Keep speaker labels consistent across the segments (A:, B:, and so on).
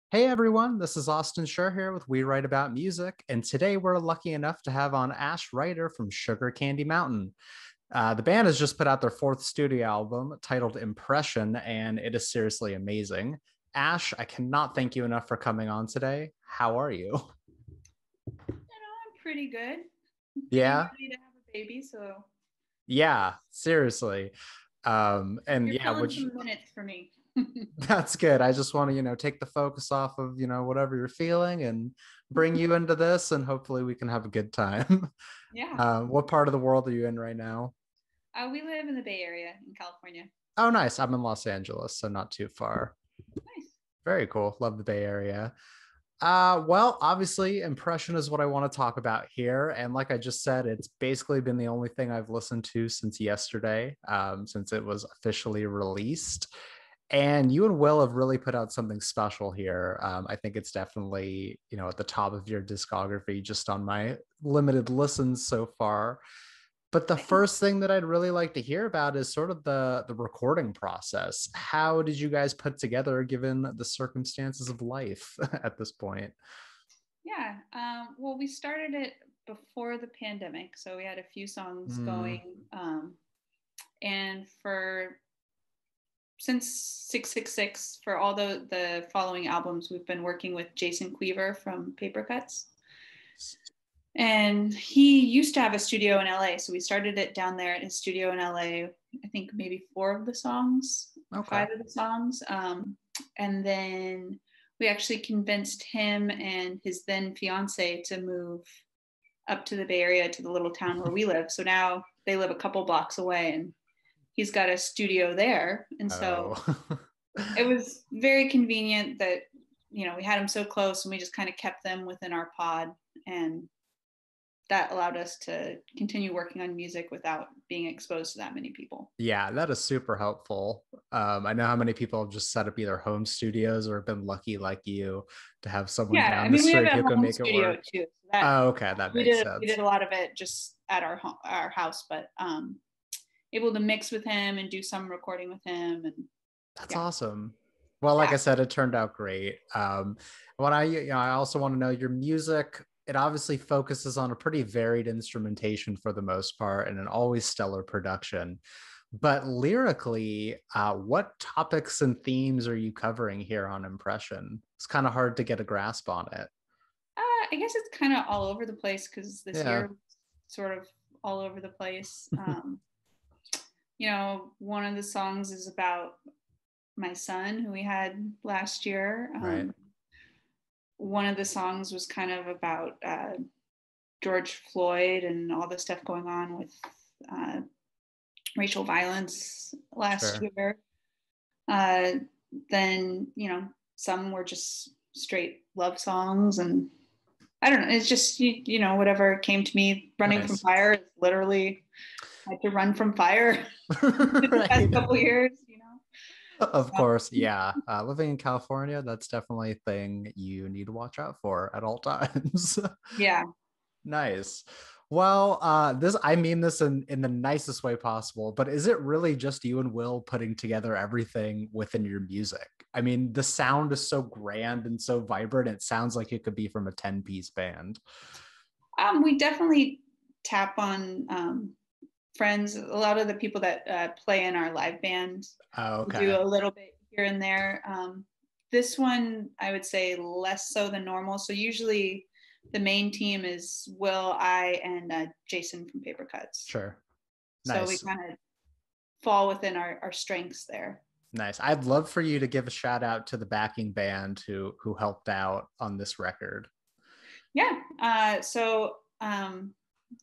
A: Hey everyone, this is Austin Schur here with We Write About Music, and today we're lucky enough to have on Ash Reiter from Sugar Candy Mountain. The band has just put out their fourth studio album titled Impression, and it is seriously amazing. Ash, I cannot thank you enough for coming on today. How are you?
B: I'm pretty good. Getting
A: Yeah,
B: ready to have a baby, so
A: yeah, seriously. And
B: you're
A: yeah,
B: filling
A: which
B: some minutes for me.
A: that's good. I just want to, take the focus off of, whatever you're feeling and bring you into this, and hopefully we can have a good time.
B: Yeah.
A: What part of the world are you in right now?
B: We live in the Bay Area in California.
A: Oh, nice. I'm in Los Angeles, so not too far.
B: Nice.
A: Very cool. Love the Bay Area. Well, obviously, Impression is what I want to talk about here. And like I just said, it's basically been the only thing I've listened to since yesterday, since it was officially released. And you and Will have really put out something special here. I think it's definitely, at the top of your discography, just on my limited listens so far. But the
B: Thanks.
A: first thing that I'd really like to hear about is sort of the recording process. How did you guys put together given the circumstances of life at this point?
B: Yeah. Well, we started it before the pandemic, so we had a few songs
A: Mm,
B: going. And for since 666, for all the following albums, we've been working with Jason Queever from Paper Cuts. And he used to have a studio in LA. So we started it down there at his studio in LA. I think maybe four of the songs or
A: okay.
B: five of the songs. And then we actually convinced him and his then fiance to move up to the Bay Area to the little town where we live. So now they live a couple blocks away and he's got a studio there. And so
A: Oh,
B: it was very convenient that, we had them so close and we just kind of kept them within our pod. And that allowed us to continue working on music without being exposed to that many people.
A: yeah, that is super helpful. I know how many people have just set up either home studios or been lucky like you to have someone
B: Yeah, I
A: down the
B: mean, we have
A: street
B: a
A: who can
B: home
A: make it
B: studio
A: work.
B: too. So that
A: Oh, okay, that
B: we
A: makes
B: did
A: sense.
B: a lot of it just at our house, but able to mix with him and do some recording with him, and
A: That's
B: yeah,
A: awesome. Well, like
B: yeah.
A: I said, it turned out great. What I also want to know your music. It obviously focuses on a pretty varied instrumentation for the most part, and an always stellar production. But lyrically, what topics and themes are you covering here on Impression? It's kind of hard to get a grasp on it.
B: I guess it's kind of all over the place because this
A: Yeah,
B: year was sort of all over the place. One of the songs is about my son who we had last year.
A: right.
B: One of the songs was kind of about George Floyd and all the stuff going on with uh, racial violence last
A: Sure.
B: year. Then, some were just straight love songs. And I don't know, it's just, whatever came to me. Running from
A: Nice.
B: fire is literally, I had to run from fire the past
A: Right.
B: couple years.
A: Of
B: So,
A: course, yeah. Living in California, that's definitely a thing you need to watch out for at all times.
B: yeah.
A: Nice. Well, this I mean this in the nicest way possible, but is it really just you and Will putting together everything within your music? I mean, the sound is so grand and so vibrant, it sounds like it could be from a 10-piece band.
B: We definitely tap on friends. A lot of the people that play in our live band
A: Oh,
B: do
A: okay.
B: a little bit here and there. This one, I would say less so than normal. So usually the main team is Will, I, and Jason from Paper Cuts.
A: Sure.
B: So we
A: Nice.
B: kind of fall within our strengths there.
A: Nice. I'd love for you to give a shout out to the backing band who helped out on this record.
B: Yeah.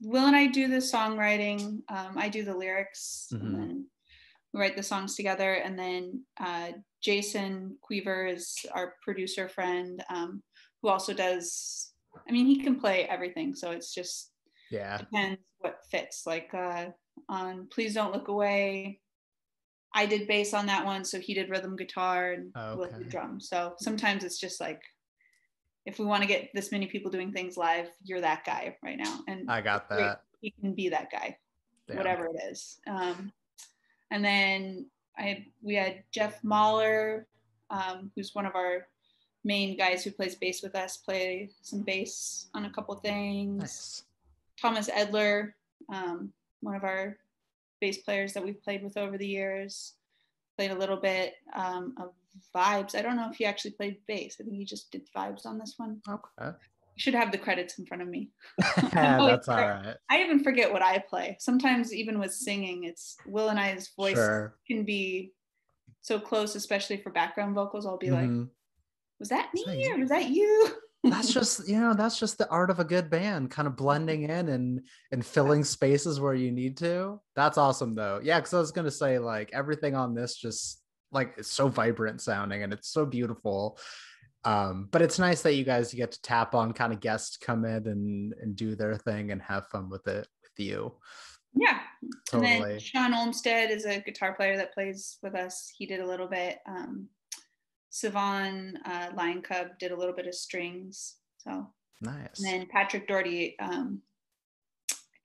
B: Will and I do the songwriting. I do the lyrics, and
A: Hmm.
B: then we write the songs together. And then Jason Queever is our producer friend, who also does. I mean, he can play everything, so it's just
A: Yeah.
B: depends what fits. Like on "Please Don't Look Away," I did bass on that one, so he did rhythm guitar and Will did
A: Okay.
B: drums. So sometimes it's just like if we want to get this many people doing things live, you're that guy right now, and
A: I
B: it's
A: got
B: great.
A: that.
B: He can be that guy,
A: Damn.
B: whatever it is. And then we had Jeff Mahler, who's one of our main guys who plays bass with us play some bass on a couple things.
A: Nice.
B: Thomas Edler, one of our bass players that we've played with over the years, played a little bit of vibes. I don't know if he actually played bass. I think he just did vibes on this one.
A: Okay.
B: I should have the credits in front of me.
A: That's all right.
B: I even forget what I play. Sometimes even with singing, it's Will and I's voice can be so close, especially for background vocals. I'll be like, was that me or was that you?
A: That's just, that's just the art of a good band, kind of blending in and filling spaces where you need to. That's awesome though. Yeah, because I was gonna say, like, everything on this just, like, it's so vibrant sounding and it's so beautiful. But it's nice that you guys get to tap on kind of guests come in and do their thing and have fun with it with you.
B: Yeah.
A: Totally.
B: And then Sean Olmstead is a guitar player that plays with us. He did a little bit. Sivan Lion Cub did a little bit of strings. So
A: nice.
B: And then Patrick Doherty, I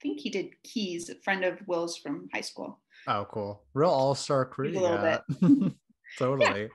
B: think he did keys, a friend of Will's from high school.
A: Oh, cool. Real all-star crew.
B: A little bit.
A: Totally. Yeah.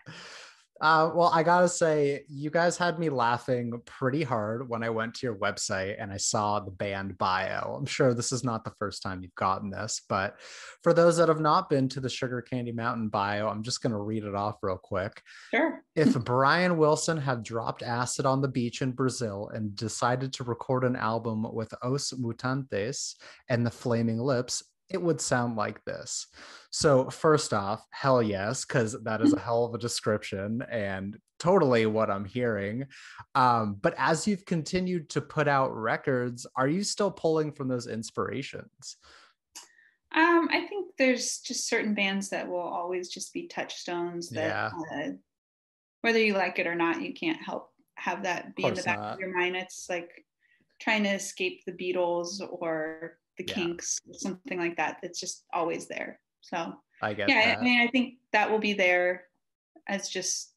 A: Well, I gotta say, you guys had me laughing pretty hard when I went to your website and I saw the band bio. I'm sure this is not the first time you've gotten this, but for those that have not been to the Sugar Candy Mountain bio, I'm just gonna read it off real quick.
B: Sure.
A: If Brian Wilson had dropped acid on the beach in Brazil and decided to record an album with Os Mutantes and the Flaming Lips, it would sound like this. So first off, hell yes, because that is a hell of a description and totally what I'm hearing. But as you've continued to put out records, are you still pulling from those inspirations?
B: I think there's just certain bands that will always just be touchstones that whether you like it or not, you can't help have that be in the back of your mind. It's like trying to escape the Beatles or the Kinks, something like that. That's just always there. So
A: I get that.
B: I mean, I think that will be there as just,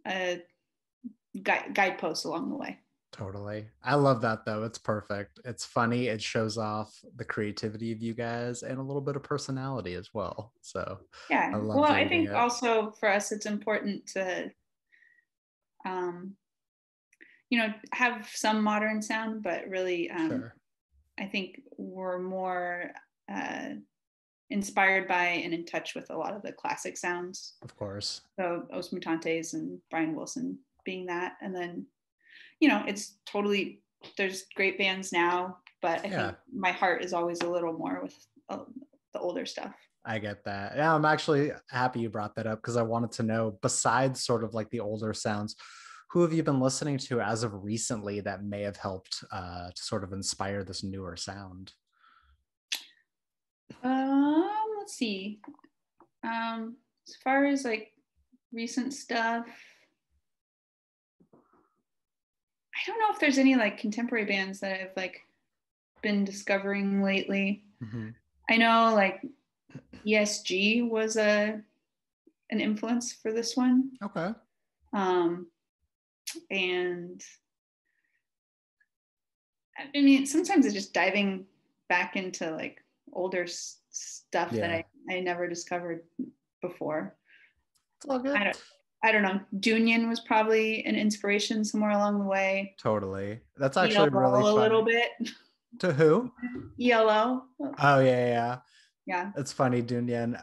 B: a guidepost along the way.
A: Totally. I love that though. It's perfect. It's funny. It shows off the creativity of you guys and a little bit of personality as well. So
B: yeah. I think also for us, it's important to, have some modern sound, but really,
A: sure.
B: I think we're more inspired by and in touch with a lot of the classic sounds.
A: Of course.
B: So Os Mutantes and Brian Wilson being that. And then, it's totally, there's great bands now, but I think my heart is always a little more with the older stuff.
A: I get that. Yeah, I'm actually happy you brought that up because I wanted to know, besides sort of like the older sounds, who have you been listening to as of recently that may have helped to sort of inspire this newer sound?
B: Let's see. As far as like recent stuff, I don't know if there's any like contemporary bands that I've like been discovering lately. Mm-hmm. I know like ESG was an influence for this one.
A: Okay.
B: And I mean, sometimes it's just diving back into like older stuff that I never discovered before.
A: It's all good.
B: I don't know. Dunion was probably an inspiration somewhere along the way.
A: Totally. That's actually really fun.
B: A little bit.
A: To who?
B: ELO.
A: Oh, yeah.
B: Yeah.
A: It's funny, Dunion.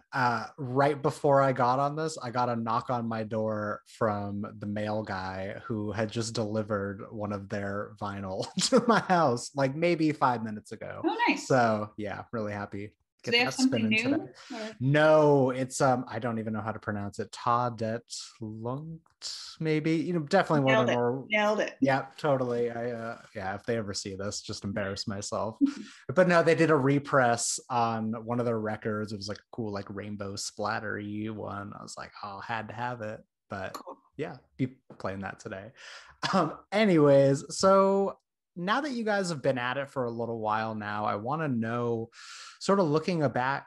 A: Right before I got on this, I got a knock on my door from the mail guy who had just delivered one of their vinyl to my house, like maybe 5 minutes ago.
B: Oh, nice.
A: So yeah, really happy.
B: Do they have something new?
A: Today. No, it's I don't even know how to pronounce it. Tadet Lungt, maybe. Definitely one of the more.
B: Nailed it.
A: Yeah, totally. If they ever see this, just embarrass myself. But no, they did a repress on one of their records. It was like a cool, like rainbow splattery one. I was like, oh, had to have it. But cool. Yeah, be playing that today. Anyways, so now that you guys have been at it for a little while now, I want to know, sort of looking back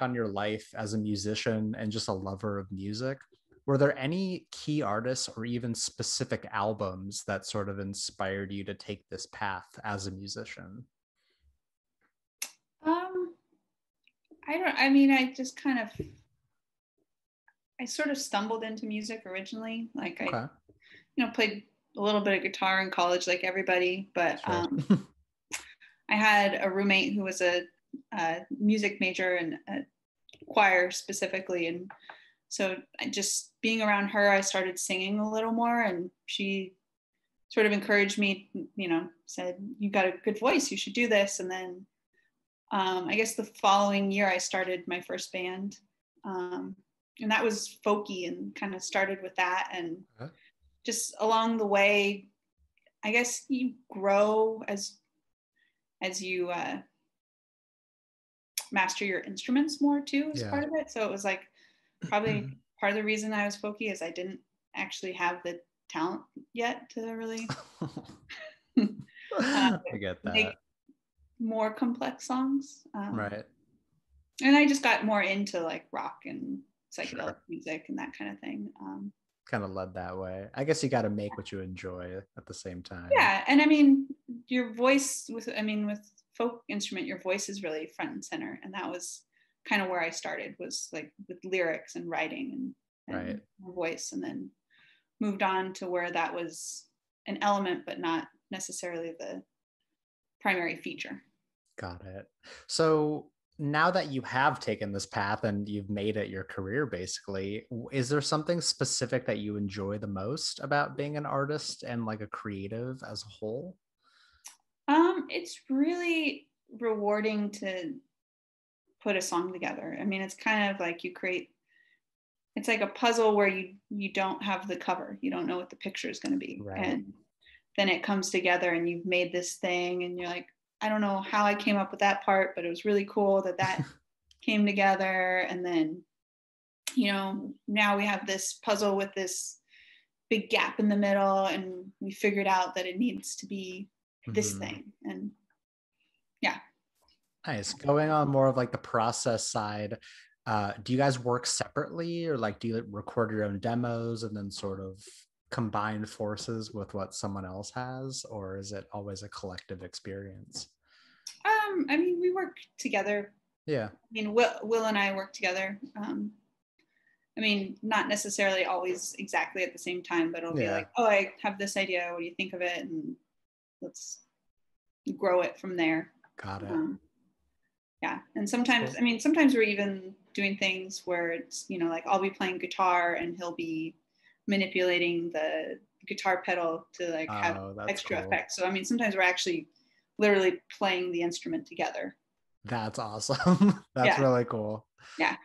A: on your life as a musician and just a lover of music, were there any key artists or even specific albums that sort of inspired you to take this path as a musician?
B: I just kind of, I sort of stumbled into music originally. Like I,
A: Okay.
B: played a little bit of guitar in college, like everybody, but
A: Sure.
B: I had a roommate who was a music major and a choir specifically, and so just being around her, I started singing a little more, and she sort of encouraged me, said, "You got a good voice, you should do this." And then I guess the following year I started my first band, and that was folky, and kind of started with that. And just along the way, I guess you grow as you master your instruments more too, as part of it. So it was like probably part of the reason I was folky is I didn't actually have the talent yet to really
A: I get that.
B: make more complex songs.
A: Right.
B: And I just got more into like rock and psychedelic
A: Sure.
B: music and that kind of thing.
A: Kind of led that way. I guess you got to make what you enjoy at the same time.
B: Yeah, and I mean, your voice with folk instrument, your voice is really front and center, and that was kind of where I started, was like with lyrics and writing and
A: Right.
B: voice, and then moved on to where that was an element, but not necessarily the primary feature.
A: Got it. So now that you have taken this path and you've made it your career, basically, is there something specific that you enjoy the most about being an artist and like a creative as a whole?
B: It's really rewarding to put a song together. I mean, it's kind of like it's like a puzzle where you don't have the cover. You don't know what the picture is going to be.
A: Right.
B: And then it comes together and you've made this thing and you're like, I don't know how I came up with that part, but it was really cool that came together. And then, now we have this puzzle with this big gap in the middle, and we figured out that it needs to be this thing. And yeah.
A: Nice. Going on more of like the process side, do you guys work separately, or like do you record your own demos and then sort of combine forces with what someone else has, or is it always a collective experience?
B: I mean, we work together.
A: Yeah.
B: I mean, Will and I work together. I mean, not necessarily always exactly at the same time, but it'll be like, oh, I have this idea. What do you think of it? And let's grow it from there.
A: Got it.
B: Yeah. And sometimes, cool. I mean, sometimes we're even doing things where it's, like I'll be playing guitar and he'll be manipulating the guitar pedal to like have extra effects. So, I mean, sometimes we're actually literally playing the instrument together.
A: That's awesome. That's really cool.
B: Yeah.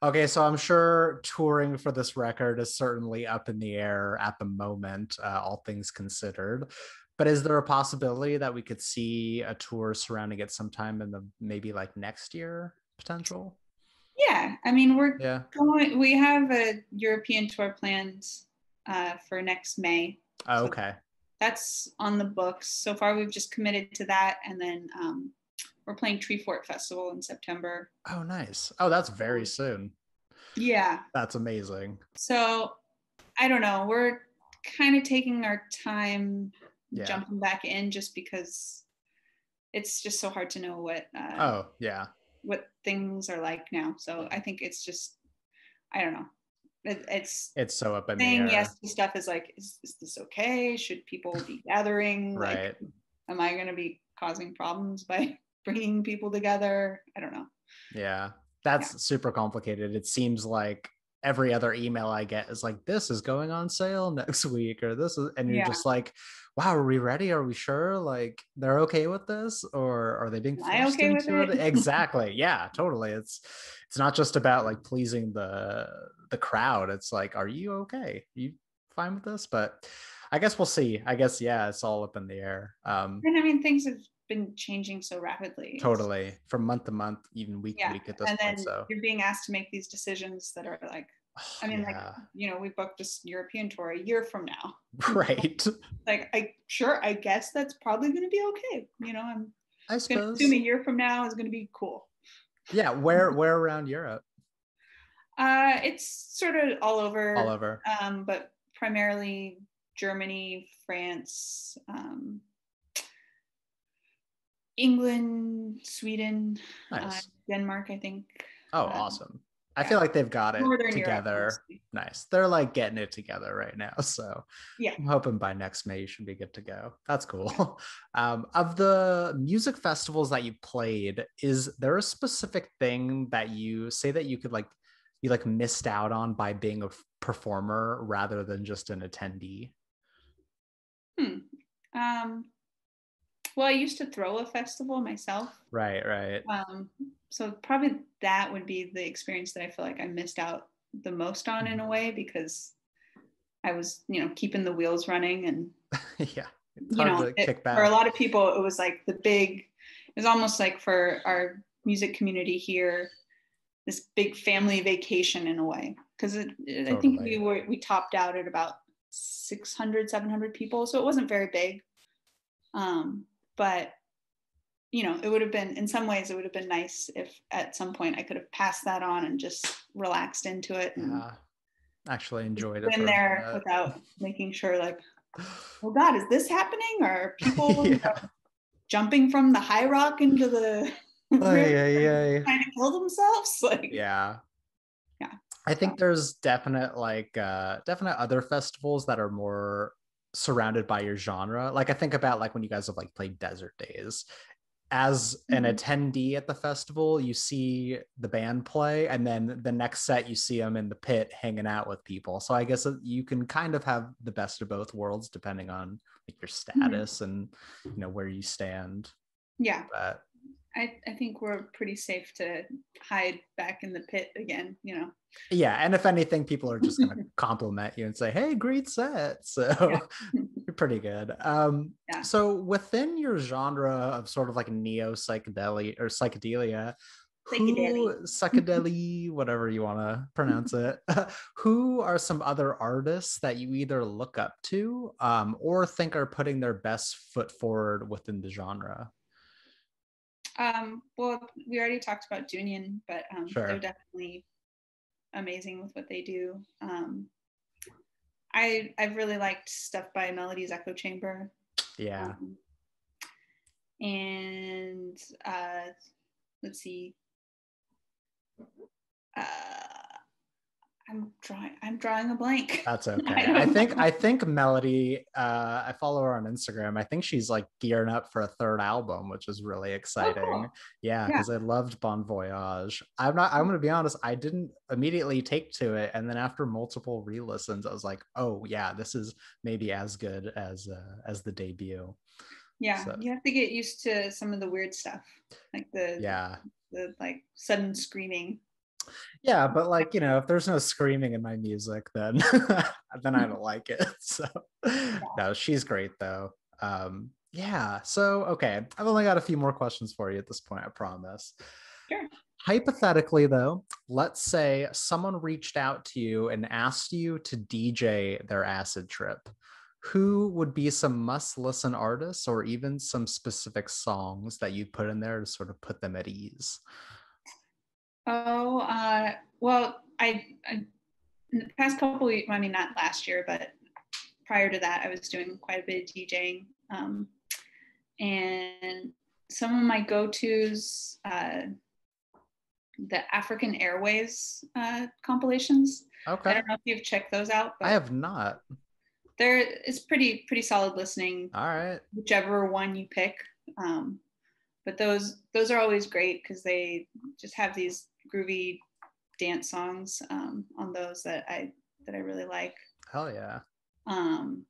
A: Okay, so I'm sure touring for this record is certainly up in the air at the moment, all things considered. But is there a possibility that we could see a tour surrounding it sometime in the maybe like next year potential?
B: Yeah, I mean, we have a European tour planned for next May.
A: Oh, okay.
B: So that's on the books. So far, we've just committed to that. And then we're playing Tree Fort Festival in September.
A: Oh, nice. Oh, that's very soon.
B: Yeah.
A: That's amazing.
B: So I don't know. We're kind of taking our time jumping back in, just because it's just so hard to know what things are like now. So I think it's just, I don't know. It's
A: so up in the air.
B: Saying yes to stuff is like, is this okay? Should people be gathering?
A: Right.
B: Like, am I going to be causing problems by bringing people together? I don't know.
A: Yeah, that's super complicated. It seems like every other email I get is like, this is going on sale next week, or this is, and you're just like, wow, are we ready? Are we sure? Like, they're okay with this, or are they being forced into it? Exactly. Yeah, totally. It's not just about like pleasing the crowd. It's like, are you okay? Are you fine with this? But I guess we'll see. I guess, it's all up in the air.
B: And I mean, things have been changing so rapidly.
A: Totally. From month to month, even week to week at this point. So
B: you're being asked to make these decisions that are like, I mean, like, we booked this European tour a year from now.
A: Right.
B: Like, I guess that's probably going to be okay.
A: I suppose
B: assume a year from now is going to be cool.
A: Yeah. Where around Europe?
B: It's sort of all over.
A: All over.
B: But primarily Germany, France, England, Sweden,
A: nice.
B: Denmark, I think.
A: Oh, awesome. I feel like they've got it
B: Northern Europe
A: together.
B: mostly.
A: Nice. They're like getting it together right now. So
B: Yeah.
A: I'm hoping by next May you should be good to go. That's cool. Of the music festivals that you played, is there a specific thing that you say that you like missed out on by being a performer rather than just an attendee?
B: Hmm. Um, well, I used to throw a festival myself.
A: Right, right.
B: Um, so probably that would be the experience that I feel like I missed out the most on in a way, because I was, keeping the wheels running. And,
A: Yeah. It's hard to kick
B: for a
A: back.
B: lot of people, it was like it was almost like for our music community here, this big family vacation in a way. Because I think
A: Totally.
B: we topped out at about 600, 700 people. So it wasn't very big. But it would have been, in some ways, it would have been nice if at some point I could have passed that on and just relaxed into it and
A: Yeah. Actually enjoyed it
B: been
A: for a
B: there
A: minute.
B: without making sure, like, oh God, is this happening? Or are people
A: Yeah.
B: jumping from the high rock into the river
A: Ay, ay, ay.
B: trying to kill themselves? Like,
A: Yeah.
B: yeah.
A: I
B: So,
A: think there's definite other festivals that are more surrounded by your genre. Like I think about like when you guys have like played Desert Days. As an
B: mhm.
A: attendee at the festival, you see the band play, and then the next set you see them in the pit hanging out with people. So I guess you can kind of have the best of both worlds depending on like your
B: Mhm.
A: status and where you stand.
B: Yeah.
A: But
B: I think we're pretty safe to hide back in the pit again.
A: yeah, and if anything, people are just gonna compliment you and say, "Hey, great set."
B: Yeah.
A: So you're pretty good.
B: Yeah.
A: So within your genre of sort of like neo psychedelia,
B: Psychedelic.
A: who psychedelic, whatever you want to pronounce it, who are some other artists that you either look up to, or think are putting their best foot forward within the genre?
B: Well, we already talked about Junian, but they're
A: Sure.
B: definitely amazing with what they do. I've really liked stuff by Melody's Echo Chamber,
A: Yeah.
B: um, and let's see. Uh, I'm drawing a blank.
A: That's
B: I
A: okay. I
B: don't
A: think
B: know.
A: I think Melody, I follow her on Instagram. I think she's like gearing up for a third album, which is really
B: Oh,
A: exciting.
B: cool.
A: Yeah,
B: Yeah.
A: because I loved Bon Voyage. I'm gonna be honest, I didn't immediately take to it. And then after multiple re-listens, I was like, oh yeah, this is maybe as good as the debut.
B: Yeah.
A: So
B: You have to get used to some of the weird stuff, like
A: yeah.
B: the like sudden screaming.
A: Yeah, but like, if there's no screaming in my music, then then I don't like it. So no, she's great though. Yeah, so okay, I've only got a few more questions for you at this point, I promise.
B: Sure.
A: Hypothetically though, let's say someone reached out to you and asked you to DJ their acid trip. Who would be some must listen artists or even some specific songs that you'd put in there to sort of put them at ease?
B: Oh, well, I in the past couple of weeks, I mean, not last year, but prior to that, I was doing quite a bit of DJing. And some of my go-tos, the African Airways compilations. I
A: Okay.
B: don't know if you've checked those out,
A: I
B: but
A: have not.
B: it's pretty solid listening,
A: All right.
B: whichever one you pick. But those are always great because they just have these groovy dance songs on those that I really like.
A: Hell yeah.
B: Um,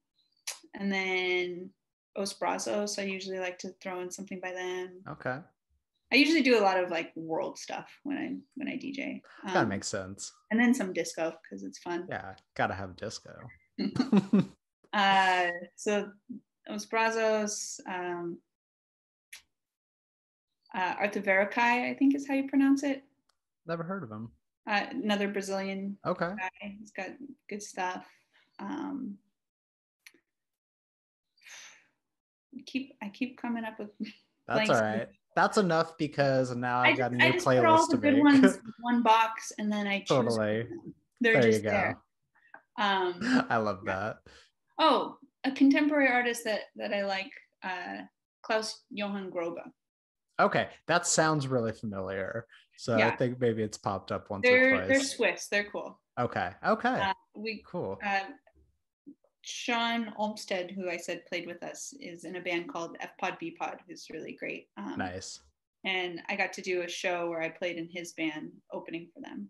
B: and then Os Brazos, I usually like to throw in something by them.
A: Okay.
B: I usually do a lot of like world stuff when I DJ,
A: That makes sense.
B: and then some disco because it's fun.
A: Yeah, gotta have disco.
B: So Os Brazos, Arthur Verocai, I think is how you pronounce it.
A: Never heard of him.
B: Another Brazilian
A: Okay.
B: guy. He's got good stuff. Um, I keep coming up with
A: That's all
B: blanks.
A: right. That's enough because now
B: I
A: I've got
B: just
A: a
B: I
A: new
B: just put all
A: playlist
B: the
A: to
B: good
A: make.
B: ones in one box and then I choose
A: Totally.
B: from them. They're
A: There you
B: just there.
A: go.
B: Um,
A: I love
B: yeah.
A: that.
B: Oh, a contemporary artist that I like, Klaus Johann Grobe.
A: Okay, that sounds really familiar. So I
B: Yeah,
A: think maybe it's popped up once or
B: they're
A: twice.
B: Swiss. They're cool.
A: Okay. Okay.
B: We
A: Cool.
B: Sean Olmsted, who I said played with us, is in a band called F Pod B Pod, who's really great.
A: Nice.
B: And I got to do a show where I played in his band opening for them.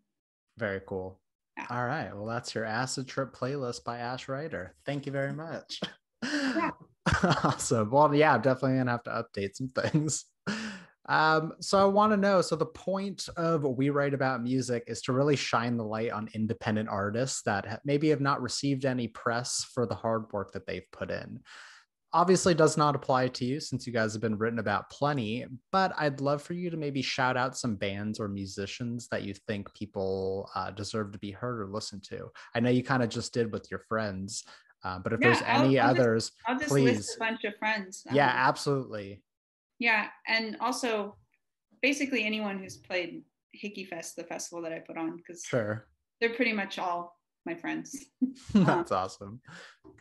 A: Very cool.
B: Yeah.
A: All right. Well, that's your Acid Trip playlist by Ash Reiter. Thank you very much.
B: Yeah.
A: Awesome. Well, yeah, I'm definitely gonna have to update some things. So I want to know. So the point of We Write About Music is to really shine the light on independent artists that maybe have not received any press for the hard work that they've put in. Obviously does not apply to you since you guys have been written about plenty, but I'd love for you to maybe shout out some bands or musicians that you think people deserve to be heard or listened to. I know you kind of just did with your friends, but if there's
B: Yeah,
A: any others,
B: I'll just list
A: please.
B: a bunch of friends.
A: Yeah, absolutely.
B: Yeah, and also basically anyone who's played Hickey Fest, the festival that I put on, because
A: Sure.
B: they're pretty much all my friends.
A: That's awesome.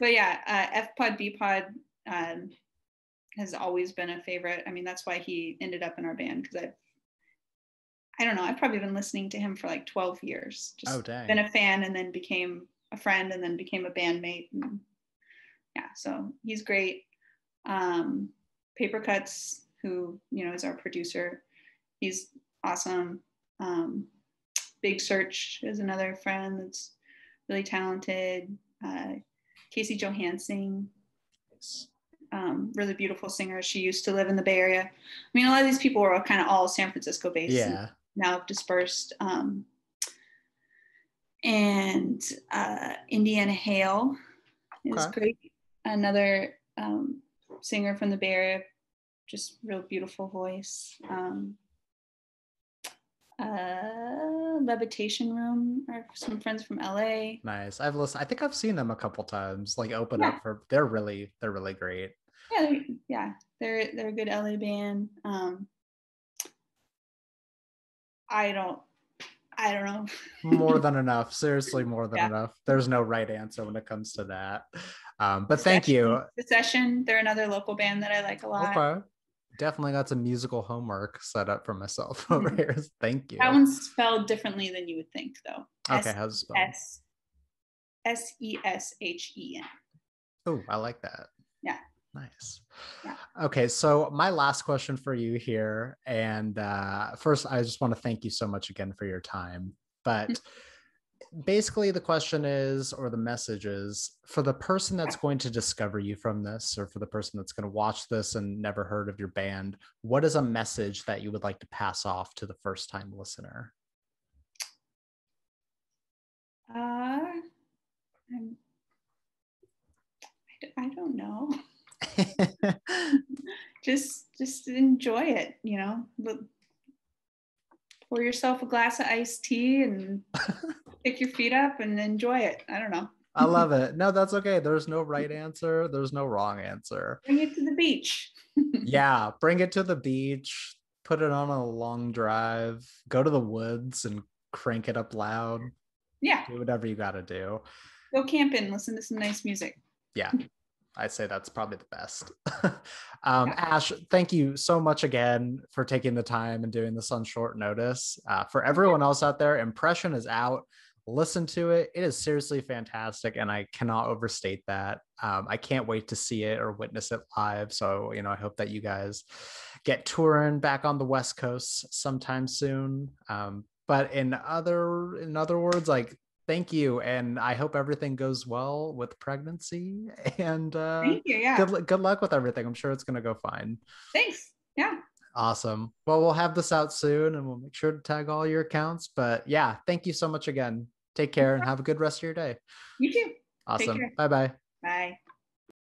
B: But yeah, F Pod B Pod has always been a favorite. I mean, that's why he ended up in our band, because I don't know, I've probably been listening to him for like 12 years. Just been a fan and then became a friend and then became a bandmate. And yeah, so he's great. Paper Cuts, who, you know, is our producer, he's awesome. Big Search is another friend that's really talented. Casey Johansson, really beautiful singer. She used to live in the Bay Area. I mean, a lot of these people were kind of all San Francisco based.
A: Yeah.
B: And now have dispersed. And Indiana Hale is great. Another singer from the Bay Area, just real beautiful voice. Levitation Room are some friends from LA.
A: Nice. I've listened. I think I've seen them a couple times. Like open up for. They're really great.
B: Yeah, they're a good LA band. I don't know.
A: More than enough. Seriously, more than enough. There's no right answer when it comes to that. But thank you.
B: The Session, they're another local band that I like a lot.
A: Okay. Definitely got some musical homework set up for myself over here. Thank you.
B: That one's spelled differently than you would think, though.
A: Okay, how's it spelled?
B: Seshen.
A: Oh, I like that.
B: Yeah.
A: Nice. Yeah. Okay, so my last question for you here, and first, I just want to thank you so much again for your time. But basically, the question is, or the message is, for the person that's going to discover you from this, or for the person that's going to watch this and never heard of your band, what is a message that you would like to pass off to the first-time listener?
B: I don't know. just enjoy it, you know. Pour yourself a glass of iced tea and pick your feet up and enjoy it. I don't know.
A: I love it. No, that's okay. There's no right answer. There's no wrong answer.
B: Bring it to the beach.
A: Yeah, bring it to the beach. Put it on a long drive. Go to the woods and crank it up loud.
B: Yeah.
A: Do whatever you got to do.
B: Go camping. Listen to some nice music.
A: Yeah. I'd say that's probably the best. Ash, thank you so much again for taking the time and doing this on short notice. For everyone else out there, Impression is out. Listen to it. It is seriously fantastic, and I cannot overstate that. I can't wait to see it or witness it live. So, you know, I hope that you guys get touring back on the West Coast sometime soon. But in other words, like, thank you, and I hope everything goes well with pregnancy. And
B: thank you. Yeah.
A: Good luck with everything. I'm sure it's gonna go fine.
B: Thanks. Yeah.
A: Awesome. Well, we'll have this out soon, and we'll make sure to tag all your accounts. But yeah, thank you so much again. Take care and have a good rest of your day.
B: You too.
A: Awesome. Bye-bye.